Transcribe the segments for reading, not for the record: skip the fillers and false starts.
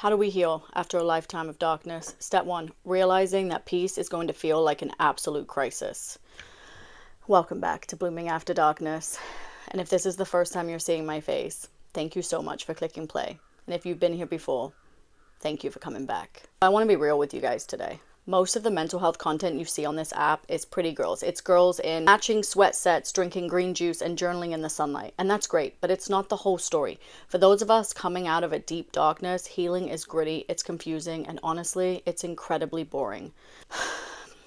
How do we heal after a lifetime of darkness? Step 1, realizing that peace is going to feel like an absolute crisis. Welcome back to Blooming After Darkness. And if this is the first time you're seeing my face, thank you so much for clicking play. And if you've been here before, thank you for coming back. I want to be real with you guys today. Most of the mental health content you see on this app is pretty girls. It's girls in matching sweat sets, drinking green juice, and journaling in the sunlight. And that's great, but it's not the whole story. For those of us coming out of a deep darkness, healing is gritty, it's confusing, and honestly, it's incredibly boring.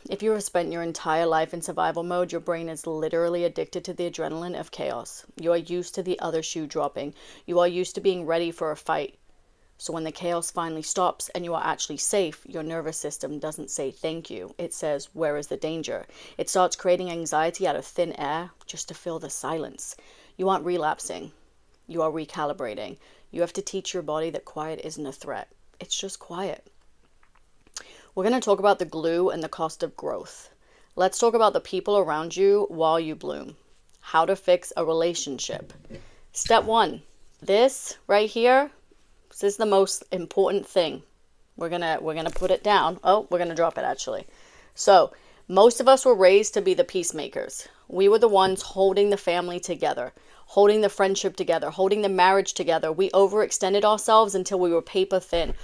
If you have spent your entire life in survival mode, your brain is literally addicted to the adrenaline of chaos. You are used to the other shoe dropping. You are used to being ready for a fight. So when the chaos finally stops and you are actually safe, your nervous system doesn't say thank you. It says, where is the danger? It starts creating anxiety out of thin air just to fill the silence. You aren't relapsing. You are recalibrating. You have to teach your body that quiet isn't a threat. It's just quiet. We're going to talk about the glue and the cost of growth. Let's talk about the people around you while you bloom. How to fix a relationship. Step 1. This right here. This is the most important thing. We're gonna put it down. Oh, we're gonna drop it actually. So most of us were raised to be the peacemakers. We were the ones holding the family together, holding the friendship together, holding the marriage together. We overextended ourselves until we were paper thin,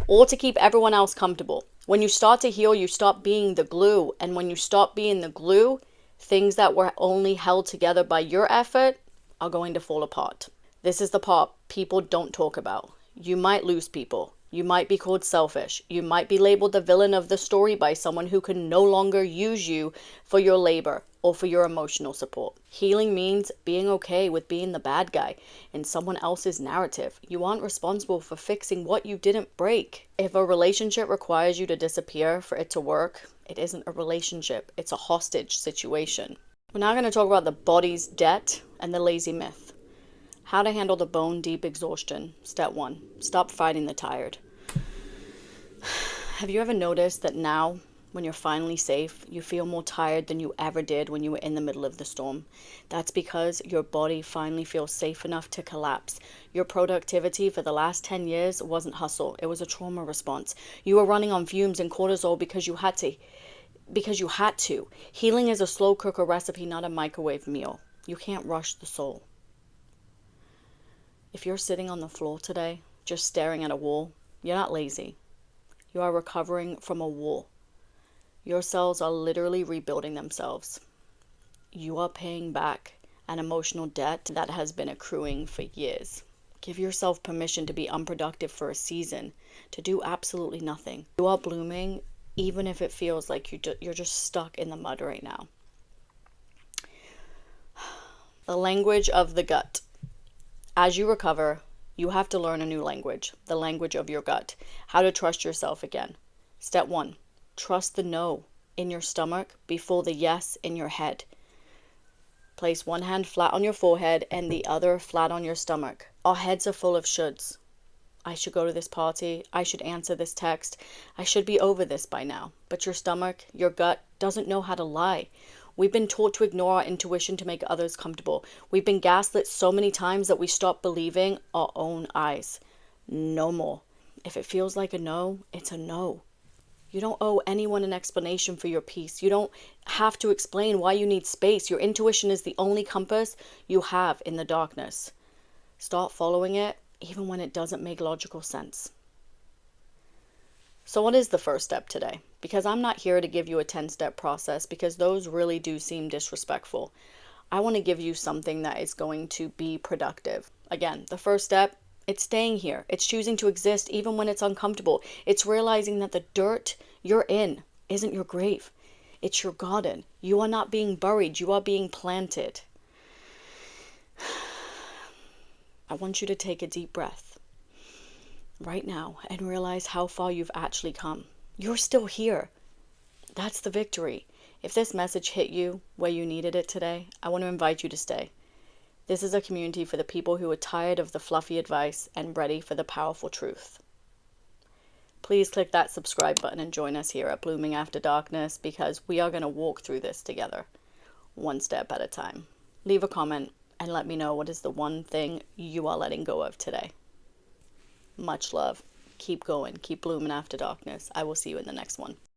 all to keep everyone else comfortable. When you start to heal, you stop being the glue. And when you stop being the glue, things that were only held together by your effort are going to fall apart. This is the part people don't talk about. You might lose people. You might be called selfish. You might be labeled the villain of the story by someone who can no longer use you for your labor or for your emotional support. Healing means being okay with being the bad guy in someone else's narrative. You aren't responsible for fixing what you didn't break. If a relationship requires you to disappear for it to work, it isn't a relationship. It's a hostage situation. We're now going to talk about the body's debt and the lazy myth. How to handle the bone-deep exhaustion. Step 1. Stop fighting the tired. Have you ever noticed that now, when you're finally safe, you feel more tired than you ever did when you were in the middle of the storm? That's because your body finally feels safe enough to collapse. Your productivity for the last 10 years wasn't hustle. It was a trauma response. You were running on fumes and cortisol because you had to. Healing is a slow cooker recipe, not a microwave meal. You can't rush the soul. If you're sitting on the floor today, just staring at a wall, you're not lazy. You are recovering from a war. Your cells are literally rebuilding themselves. You are paying back an emotional debt that has been accruing for years. Give yourself permission to be unproductive for a season, to do absolutely nothing. You are blooming, even if it feels like you're just stuck in the mud right now. The language of the gut. As you recover, you have to learn a new language, the language of your gut, how to trust yourself again. Step 1, trust the no in your stomach before the yes in your head. Place one hand flat on your forehead and the other flat on your stomach. Our heads are full of shoulds. I should go to this party. I should answer this text. I should be over this by now. But your stomach, your gut, doesn't know how to lie. We've been taught to ignore our intuition to make others comfortable. We've been gaslit so many times that we stop believing our own eyes. No more. If it feels like a no, it's a no. You don't owe anyone an explanation for your peace. You don't have to explain why you need space. Your intuition is the only compass you have in the darkness. Start following it, even when it doesn't make logical sense. So what is the first step today? Because I'm not here to give you a 10-step process because those really do seem disrespectful. I want to give you something that is going to be productive. Again, the first step, it's staying here. It's choosing to exist even when it's uncomfortable. It's realizing that the dirt you're in isn't your grave. It's your garden. You are not being buried. You are being planted. I want you to take a deep breath right now and realize how far you've actually come. You're still here. That's the victory. If this message hit you where you needed it today, I want to invite you to stay. This is a community for the people who are tired of the fluffy advice and ready for the powerful truth. Please click that subscribe button and join us here at Blooming After Darkness because we are going to walk through this together, one step at a time. Leave a comment and let me know what is the one thing you are letting go of today. Much love. keep going, keep blooming after darkness. I will see you in the next one.